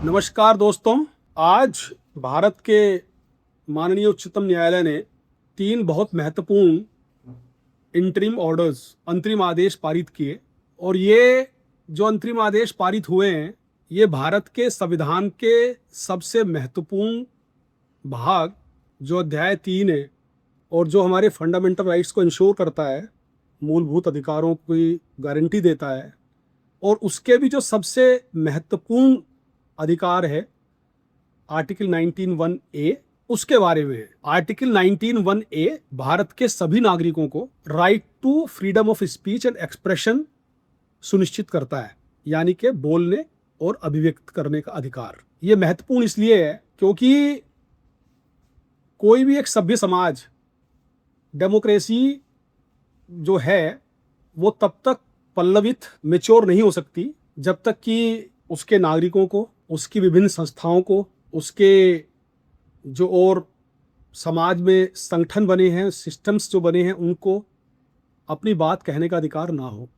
नमस्कार दोस्तों। आज भारत के माननीय उच्चतम न्यायालय ने 3 बहुत महत्वपूर्ण इंटरिम ऑर्डर्स अंतरिम आदेश पारित किए और ये जो अंतरिम आदेश पारित हुए हैं ये भारत के संविधान के सबसे महत्वपूर्ण भाग जो अध्याय 3 है और जो हमारे फंडामेंटल राइट्स को इंश्योर करता है, मूलभूत अधिकारों की गारंटी देता है, और उसके भी जो सबसे महत्वपूर्ण अधिकार है आर्टिकल 19(1)(a) उसके बारे में है। आर्टिकल 19(1)(a) भारत के सभी नागरिकों को right to freedom of speech and expression सुनिश्चित करता है, यानी कि बोलने और अभिव्यक्त करने का अधिकार। ये महत्वपूर्ण इसलिए है क्योंकि कोई भी एक सभ्य समाज, डेमोक्रेसी जो है वो तब तक पल्लवित मैच्योर नहीं हो सकती जब तक कि उसके नागरिकों को, उसकी विभिन्न संस्थाओं को, उसके जो और समाज में संगठन बने हैं, सिस्टम्स जो बने हैं, उनको अपनी बात कहने का अधिकार ना हो।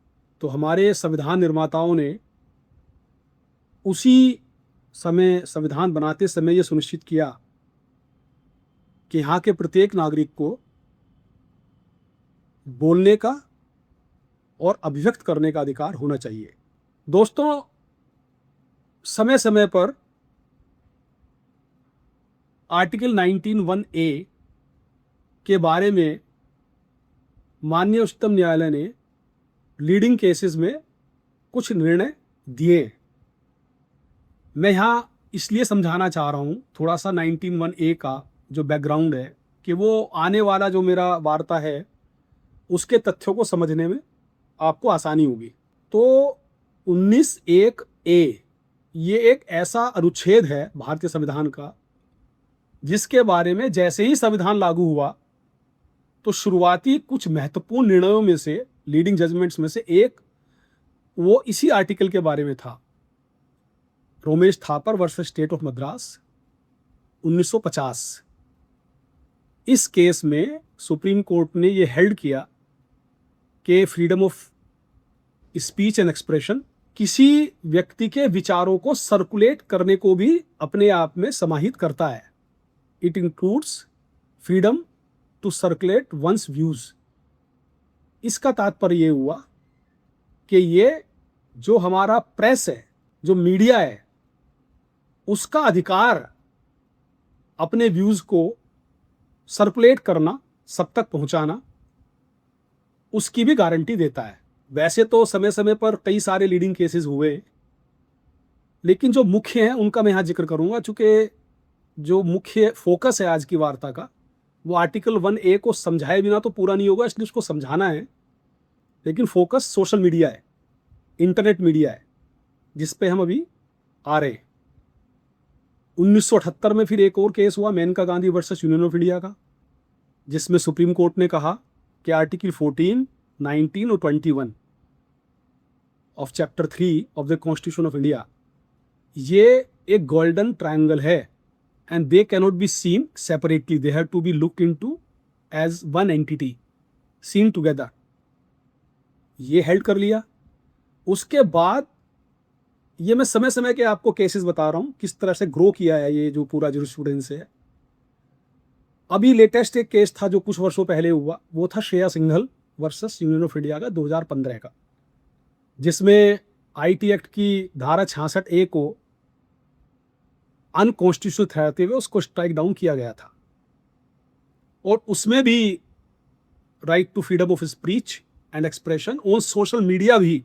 तो हमारे संविधान निर्माताओं ने उसी समय संविधान बनाते समय ये सुनिश्चित किया कि यहाँ के प्रत्येक नागरिक को बोलने का और अभिव्यक्त करने का अधिकार होना चाहिए। दोस्तों, समय समय पर आर्टिकल 19(1)(a) के बारे में माननीय उच्चतम न्यायालय ने लीडिंग केसेस में कुछ निर्णय दिए। मैं यहाँ इसलिए समझाना चाह रहा हूँ थोड़ा सा 19(1)(a) का जो बैकग्राउंड है कि वो आने वाला जो मेरा वार्ता है उसके तथ्यों को समझने में आपको आसानी होगी। तो 19(1)(a) ये एक ऐसा अनुच्छेद है भारतीय संविधान का जिसके बारे में जैसे ही संविधान लागू हुआ तो शुरुआती कुछ महत्वपूर्ण निर्णयों में से, लीडिंग जजमेंट्स में से एक वो इसी आर्टिकल के बारे में था। Romesh Thapar versus state of Madras 1950। इस केस में सुप्रीम कोर्ट ने ये हेल्ड किया कि freedom of speech and expression किसी व्यक्ति के विचारों को सर्कुलेट करने को भी अपने आप में समाहित करता है। It includes freedom to circulate one's views. इसका तात्पर्य ये हुआ कि ये जो हमारा प्रेस है, जो मीडिया है, उसका अधिकार अपने व्यूज को सर्कुलेट करना, सब तक पहुंचाना, उसकी भी गारंटी देता है। वैसे तो समय समय पर कई सारे लीडिंग केसेस हुए, लेकिन जो मुख्य हैं उनका मैं यहाँ जिक्र करूंगा। चूंकि जो मुख्य फोकस है आज की वार्ता का वो आर्टिकल 1(a) को समझाए बिना तो पूरा नहीं होगा, इसलिए उसको समझाना है। लेकिन फोकस सोशल मीडिया है, इंटरनेट मीडिया है, जिस पे हम अभी आ रहे हैं। 1978 में फिर एक और केस हुआ, Maneka Gandhi versus union of India का, जिसमें सुप्रीम कोर्ट ने कहा कि आर्टिकल 14, 19 और 21 of chapter 3 of the constitution of India ये एक गोल्डन ट्रायंगल है and they cannot be seen separately, they have to be looked into as one entity, seen together. ये हेल्ड कर लिया। उसके बाद ये मैं समय समय के आपको केसेस बता रहा हूं किस तरह से ग्रो किया है ये जो पूरा जूरिस्प्रूडेंस है। अभी लेटेस्ट एक केस था जो कुछ वर्षों पहले हुआ, वो था Shreya Singhal versus union of India का 2015 का, जिसमें आईटी एक्ट की धारा 66(a) को अनकॉन्स्टिट्यूशनल ठहराते हुए उसको स्ट्राइक डाउन किया गया था। और उसमें भी right to freedom of speech and expression on social media भी,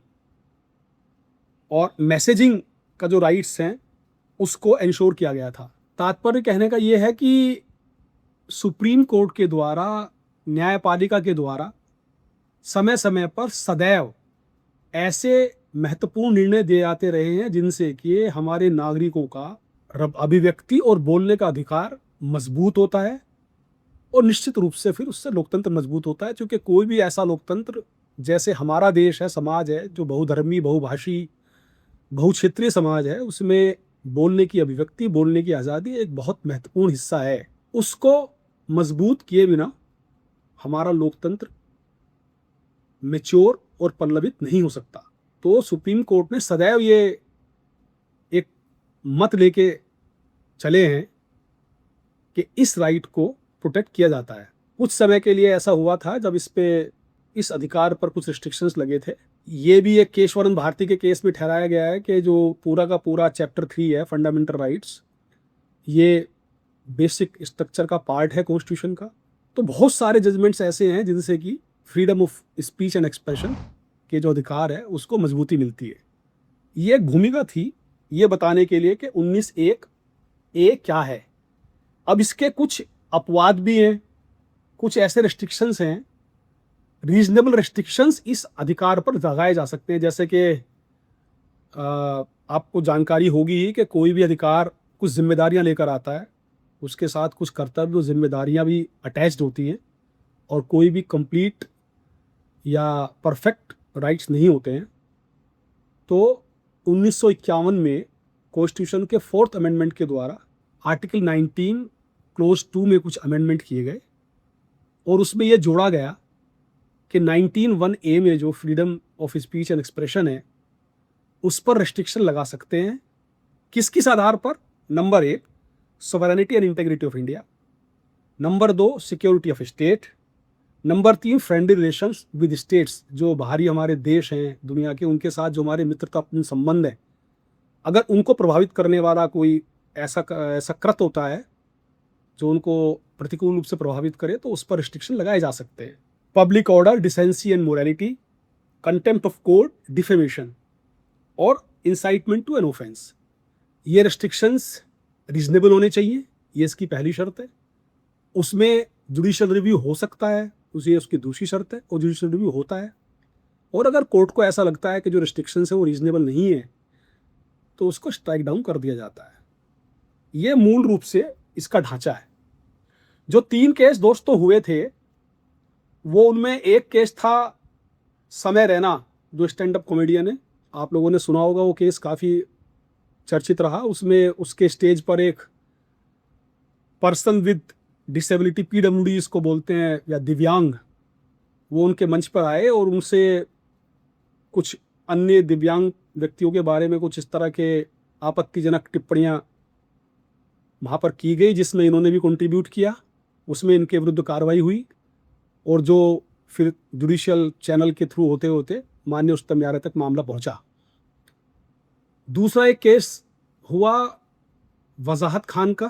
और मैसेजिंग का जो राइट्स हैं उसको इंश्योर किया गया था। तात्पर्य कहने का यह है कि सुप्रीम कोर्ट के द्वारा, न्यायपालिका के द्वारा समय समय पर सदैव ऐसे महत्वपूर्ण निर्णय दिए जाते रहे हैं जिनसे कि हमारे नागरिकों का अभिव्यक्ति और बोलने का अधिकार मजबूत होता है, और निश्चित रूप से फिर उससे लोकतंत्र मजबूत होता है। क्योंकि कोई भी ऐसा लोकतंत्र जैसे हमारा देश है, समाज है, जो बहुधर्मी, बहुभाषी, बहुक्षेत्रीय समाज है, उसमें बोलने की अभिव्यक्ति, बोलने की आज़ादी एक बहुत महत्वपूर्ण हिस्सा है। उसको मजबूत किए बिना हमारा लोकतंत्र मैच्योर और पल्लवित नहीं हो सकता। तो सुप्रीम कोर्ट ने सदैव ये एक मत लेके चले हैं कि इस राइट को प्रोटेक्ट किया जाता है। कुछ समय के लिए ऐसा हुआ था जब इस अधिकार पर कुछ रिस्ट्रिक्शंस लगे थे। ये भी एक केशवरन भारती के केस में ठहराया गया है कि जो पूरा का पूरा चैप्टर 3 है फंडामेंटल राइट्स, ये बेसिक स्ट्रक्चर का पार्ट है कॉन्स्टिट्यूशन का। तो बहुत सारे जजमेंट्स ऐसे हैं जिनसे कि freedom of speech and expression के जो अधिकार है उसको मजबूती मिलती है। ये एक भूमिका थी ये बताने के लिए कि 19(1) ए क्या है। अब इसके कुछ अपवाद भी हैं, कुछ ऐसे रेस्ट्रिक्शंस हैं, रीजनेबल रेस्ट्रिक्शंस इस अधिकार पर लगाए जा सकते हैं। जैसे कि आपको जानकारी होगी ही कि कोई भी अधिकार कुछ जिम्मेदारियां लेकर आता है, उसके साथ कुछ कर्तव्य और जिम्मेदारियां भी अटैच्ड होती हैं, और कोई भी कंप्लीट या परफेक्ट राइट्स नहीं होते हैं। तो 1951 में कॉन्स्टिट्यूशन के 4th अमेंडमेंट के द्वारा आर्टिकल 19 क्लोज 2 में कुछ अमेंडमेंट किए गए, और उसमें यह जोड़ा गया कि 19(1)(a) में जो freedom of speech and expression है उस पर रेस्ट्रिक्शन लगा सकते हैं। किस आधार पर? Number 1, sovereignty and integrity of India. Number 2, security of state. Number 3, friendly relations with states, जो बाहरी हमारे देश हैं दुनिया के, उनके साथ जो हमारे मित्रतापूर्ण संबंध है, अगर उनको प्रभावित करने वाला कोई ऐसा कृत होता है जो उनको प्रतिकूल रूप से प्रभावित करे तो उस पर रिस्ट्रिक्शन लगाए जा सकते हैं। Public order, decency and morality, contempt of court, defamation और इंसाइटमेंट टू एन ऑफेंस। ये रेस्ट्रिक्शंस रीजनेबल होने चाहिए, ये इसकी पहली शर्त है। उसमें जुडिशियल रिव्यू हो सकता है, उसकी दूसरी शर्त है, और जुडिशियल रिव्यू होता है। और अगर कोर्ट को ऐसा लगता है कि जो रिस्ट्रिक्शंस है वो रीजनेबल नहीं है तो उसको स्ट्राइक डाउन कर दिया जाता है। ये मूल रूप से इसका ढांचा है। जो 3 केस दोस्तों हुए थे, वो उनमें एक केस था समय रैना, जो स्टैंड अप कॉमेडियन है, आप लोगों ने सुना होगा, वो केस काफ़ी चर्चित रहा। उसमें उसके स्टेज पर एक पर्सन विद डिसेबिलिटी, PWD इसको बोलते हैं, या दिव्यांग, वो उनके मंच पर आए और उनसे कुछ अन्य दिव्यांग व्यक्तियों के बारे में कुछ इस तरह के आपत्तिजनक टिप्पणियां वहाँ पर की गई, जिसमें इन्होंने भी कंट्रीब्यूट किया। उसमें इनके विरुद्ध कार्रवाई हुई, और जो फिर जुडिशियल चैनल के थ्रू होते होते माननीय उच्चतम न्यायालय तक मामला पहुंचा। दूसरा एक केस हुआ वजाहत खान का।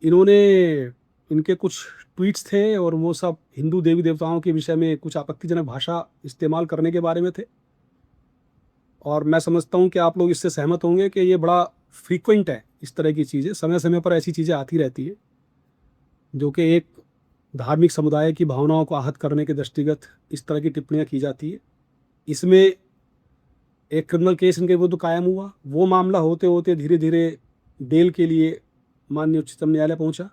इनके कुछ ट्वीट्स थे और वो सब हिंदू देवी देवताओं के विषय में कुछ आपत्तिजनक भाषा इस्तेमाल करने के बारे में थे। और मैं समझता हूं कि आप लोग इससे सहमत होंगे कि ये बड़ा फ्रीक्वेंट है, इस तरह की चीज़ें समय समय पर ऐसी चीज़ें आती रहती है जो कि एक धार्मिक समुदाय की भावनाओं को आहत करने के दृष्टिगत इस तरह की टिप्पणियां की जाती है। इसमें एक क्रिमिनल केस इनके विरुद्ध कायम हुआ। वो मामला होते होते धीरे धीरे बेल के लिए माननीय उच्चतम न्यायालय पहुंचा।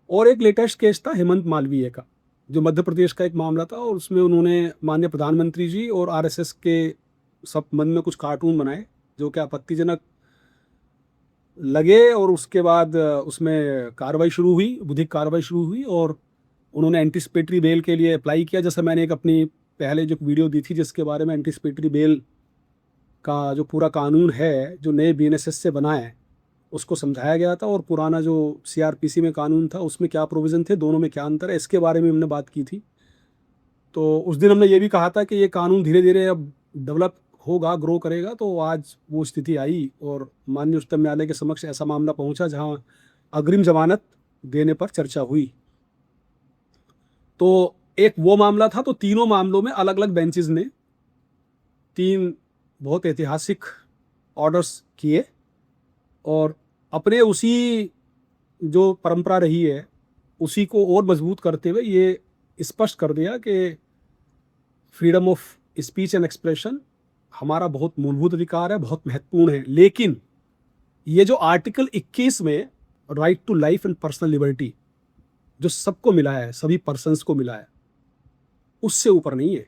और एक लेटेस्ट केस था हेमंत मालवीय का, जो मध्य प्रदेश का एक मामला था, और उसमें उन्होंने माननीय प्रधानमंत्री जी और RSS के संबंध में कुछ कार्टून बनाए जो कि आपत्तिजनक लगे, और उसके बाद उसमें कार्रवाई शुरू हुई, विधिक कार्रवाई शुरू हुई, और उन्होंने एंटीसिपेटरी बेल के लिए अप्लाई किया। जैसे मैंने एक अपनी पहले जो वीडियो दी थी जिसके बारे में एंटीसिपेटरी बेल का जो पूरा कानून है जो नए BNSS से बना है उसको समझाया गया था, और पुराना जो CRPC में कानून था उसमें क्या प्रोविज़न थे, दोनों में क्या अंतर है, इसके बारे में हमने बात की थी। तो उस दिन हमने ये भी कहा था कि ये कानून धीरे धीरे अब डेवलप होगा, ग्रो करेगा। तो आज वो स्थिति आई और माननीय उच्चतम न्यायालय के समक्ष ऐसा मामला पहुंचा जहां अग्रिम जमानत देने पर चर्चा हुई। तो एक वो मामला था। तो तीनों मामलों में अलग अलग बेंचेस ने 3 बहुत ऐतिहासिक ऑर्डर्स किए, और अपने उसी जो परंपरा रही है उसी को और मजबूत करते हुए ये स्पष्ट कर दिया कि freedom of speech and expression हमारा बहुत मूलभूत अधिकार है, बहुत महत्वपूर्ण है। लेकिन ये जो आर्टिकल 21 में right to life and personal liberty जो सबको मिला है, सभी पर्सन्स को मिला है, उससे ऊपर नहीं है।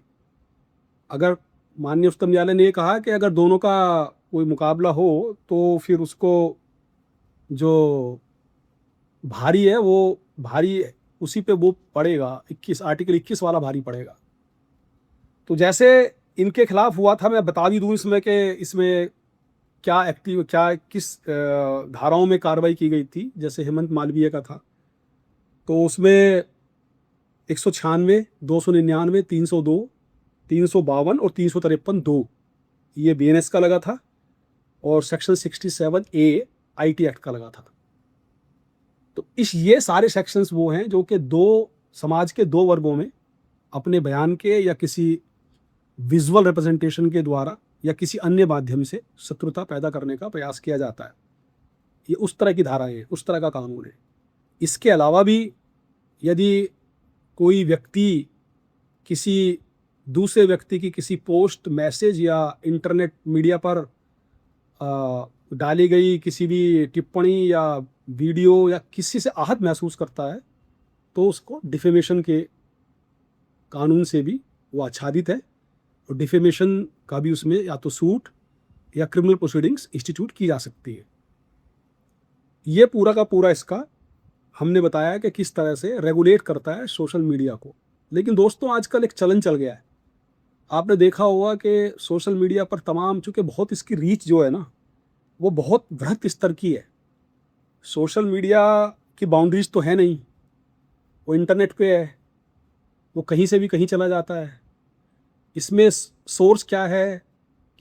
अगर माननीय उच्चतम न्यायालय ने कहा कि अगर दोनों का कोई मुकाबला हो तो फिर उसको जो भारी है वो भारी उसी पे वो पड़ेगा, आर्टिकल 21 वाला भारी पड़ेगा। तो जैसे इनके खिलाफ हुआ था, मैं बता भी दूं इसमें कि इसमें क्या किस धाराओं में कार्रवाई की गई थी, जैसे हेमंत मालवीय का था तो उसमें 196, 299, 302, 352 और 353 2 ये बीएनएस का लगा था और सेक्शन 67A आईटी एक्ट का लगा था। तो ये सारे सेक्शंस वो हैं जो कि समाज के दो वर्गों में अपने बयान के या किसी विजुअल रिप्रेजेंटेशन के द्वारा या किसी अन्य माध्यम से शत्रुता पैदा करने का प्रयास किया जाता है। ये उस तरह की धाराएं हैं, उस तरह का कानून है। इसके अलावा भी यदि कोई व्यक्ति किसी दूसरे व्यक्ति की किसी पोस्ट, मैसेज या इंटरनेट मीडिया पर डाली गई किसी भी टिप्पणी या वीडियो या किसी से आहत महसूस करता है तो उसको डिफेमेशन के कानून से भी वो आच्छादित है और डिफेमेशन का भी उसमें या तो सूट या क्रिमिनल प्रोसीडिंग्स इंस्टीट्यूट की जा सकती है। ये पूरा का पूरा इसका हमने बताया कि किस तरह से रेगुलेट करता है सोशल मीडिया को। लेकिन दोस्तों आजकल एक चलन चल गया है, आपने देखा होगा कि सोशल मीडिया पर तमाम, चूँकि बहुत इसकी रीच जो है ना वो बहुत बृहत स्तर की है। सोशल मीडिया की बाउंड्रीज तो है नहीं, वो इंटरनेट पे है, वो कहीं से भी कहीं चला जाता है। इसमें सोर्स क्या है,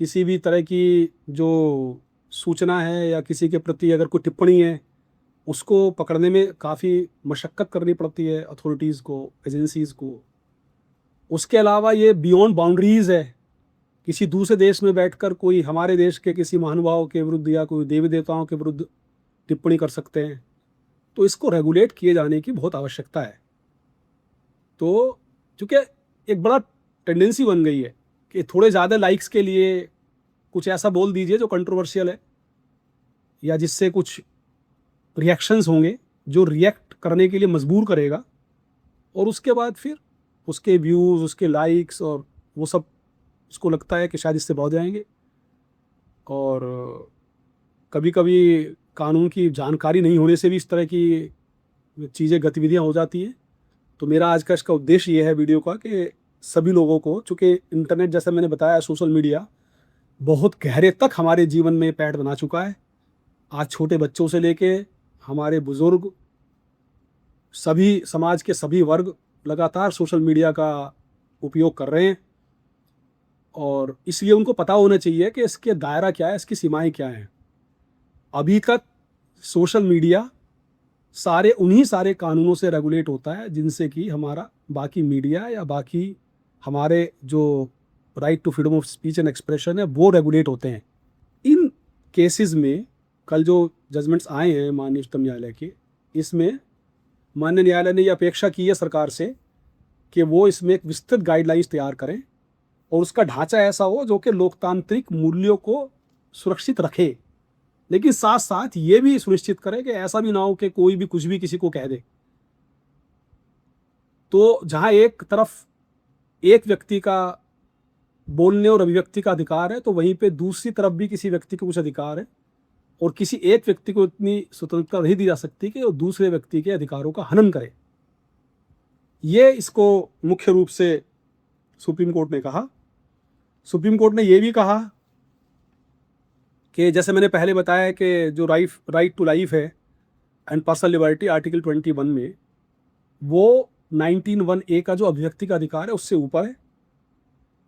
किसी भी तरह की जो सूचना है या किसी के प्रति अगर कोई टिप्पणी है उसको पकड़ने में काफ़ी मशक्क़त करनी पड़ती है अथॉरिटीज़ को, एजेंसीज़ को। उसके अलावा ये बियॉन्ड बाउंड्रीज़ है, किसी दूसरे देश में बैठकर कोई हमारे देश के किसी महानुभाव के विरुद्ध या कोई देवी देवताओं के विरुद्ध टिप्पणी कर सकते हैं। तो इसको रेगुलेट किए जाने की बहुत आवश्यकता है। तो चूँकि एक बड़ा टेंडेंसी बन गई है कि थोड़े ज़्यादा लाइक्स के लिए कुछ ऐसा बोल दीजिए जो कंट्रोवर्शियल है या जिससे कुछ रिएक्शंस होंगे जो रिएक्ट करने के लिए मजबूर करेगा, और उसके बाद फिर उसके व्यूज़, उसके लाइक्स और वो सब उसको लगता है कि शायद इससे बहुत जाएंगे। और कभी कभी कानून की जानकारी नहीं होने से भी इस तरह की चीज़ें, गतिविधियां हो जाती हैं। तो मेरा आज का इसका उद्देश्य ये है वीडियो का कि सभी लोगों को, चूँकि इंटरनेट जैसे मैंने बताया, सोशल मीडिया बहुत गहरे तक हमारे जीवन में पैठ बना चुका है। आज छोटे बच्चों से लेके हमारे बुज़ुर्ग, सभी समाज के सभी वर्ग लगातार सोशल मीडिया का उपयोग कर रहे हैं और इसलिए उनको पता होना चाहिए कि इसके दायरा क्या है, इसकी सीमाएं क्या हैं। अभी तक सोशल मीडिया उन्हीं सारे कानूनों से रेगुलेट होता है जिनसे कि हमारा बाकी मीडिया या बाकी हमारे जो right to freedom of speech and expression है वो रेगुलेट होते हैं। इन केसेस में कल जो जजमेंट्स आए हैं माननीय उच्चतम न्यायालय के, इसमें माननीय न्यायालय ने ये अपेक्षा की है सरकार से कि वो इसमें एक विस्तृत गाइडलाइंस तैयार करें और उसका ढांचा ऐसा हो जो कि लोकतांत्रिक मूल्यों को सुरक्षित रखे, लेकिन साथ साथ ये भी सुनिश्चित करे कि ऐसा भी ना हो कि कोई भी कुछ भी किसी को कह दे। तो जहां एक तरफ एक व्यक्ति का बोलने और अभिव्यक्ति का अधिकार है तो वहीं पे दूसरी तरफ भी किसी व्यक्ति को कुछ अधिकार है, और किसी एक व्यक्ति को इतनी स्वतंत्रता नहीं दी जा सकती कि वो दूसरे व्यक्ति के अधिकारों का हनन करे। ये इसको मुख्य रूप से सुप्रीम कोर्ट ने कहा। सुप्रीम कोर्ट ने ये भी कहा कि जैसे मैंने पहले बताया कि जो राइट टू लाइफ है एंड पर्सनल लिबर्टी आर्टिकल 21 में, वो 19(1)(a) का जो अभिव्यक्ति का अधिकार है उससे ऊपर है।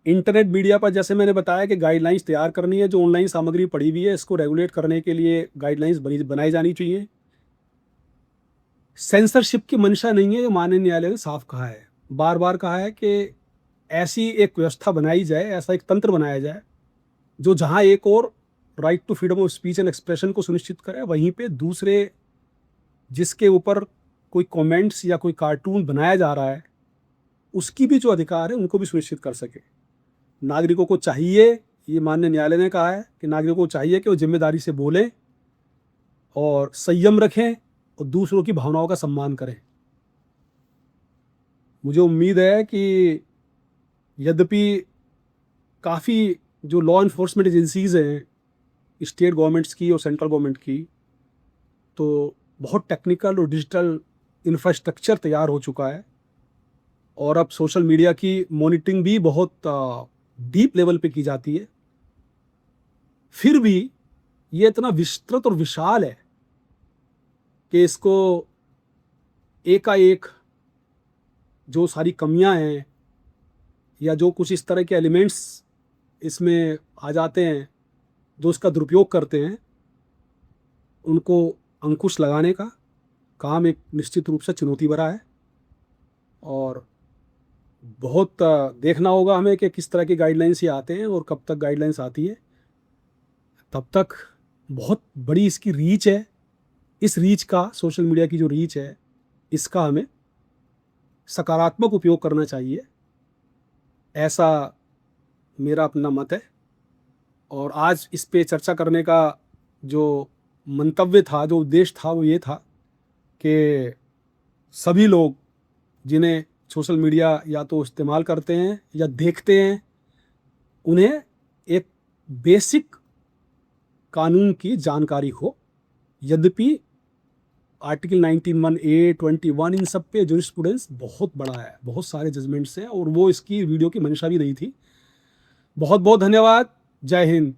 इंटरनेट मीडिया पर जैसे मैंने बताया कि गाइडलाइंस तैयार करनी है, जो ऑनलाइन सामग्री पड़ी हुई है इसको रेगुलेट करने के लिए गाइडलाइंस बनाई जानी चाहिए। सेंसरशिप की मंशा नहीं है, ये माननीय न्यायालय ने साफ कहा है, बार बार कहा है कि ऐसी एक व्यवस्था बनाई जाए, ऐसा एक तंत्र बनाया जाए जो जहां एक और right to freedom of speech and expression को सुनिश्चित करे, वहीं पे दूसरे जिसके ऊपर कोई कमेंट्स या कोई कार्टून बनाया जा रहा है उसकी भी जो अधिकार है उनको भी सुनिश्चित कर सके। नागरिकों को चाहिए, ये माननीय न्यायालय ने कहा है कि नागरिकों को चाहिए कि वो जिम्मेदारी से बोलें और संयम रखें और दूसरों की भावनाओं का सम्मान करें। मुझे उम्मीद है कि यद्यपि काफ़ी जो लॉ इन्फोर्समेंट एजेंसीज़ हैं स्टेट गवर्नमेंट्स की और सेंट्रल गवर्नमेंट की, तो बहुत टेक्निकल और डिजिटल इंफ्रास्ट्रक्चर तैयार हो चुका है और अब सोशल मीडिया की मॉनिटरिंग भी बहुत डीप लेवल पे की जाती है। फिर भी ये इतना विस्तृत और विशाल है कि इसको एकाएक जो सारी कमियां हैं या जो कुछ इस तरह के एलिमेंट्स इसमें आ जाते हैं जो इसका दुरुपयोग करते हैं, उनको अंकुश लगाने का काम एक निश्चित रूप से चुनौती भरा है। और बहुत देखना होगा हमें कि किस तरह की गाइडलाइंस ये आते हैं और कब तक गाइडलाइंस आती है। तब तक बहुत बड़ी इसकी रीच है। इस रीच का, सोशल मीडिया की जो रीच है, इसका हमें सकारात्मक उपयोग करना चाहिए, ऐसा मेरा अपना मत है। और आज इस पे चर्चा करने का जो मंतव्य था, जो उद्देश्य था, वो ये था कि सभी लोग जिन्हें सोशल मीडिया या तो इस्तेमाल करते हैं या देखते हैं, उन्हें एक बेसिक कानून की जानकारी हो। यद्यपि आर्टिकल 19(1)(a), 21 इन सब पे जूरिस्प्रूडेंस बहुत बड़ा है, बहुत सारे जजमेंट्स हैं, और वो इसकी वीडियो की मंशा भी नहीं थी। बहुत बहुत धन्यवाद। जय हिंद।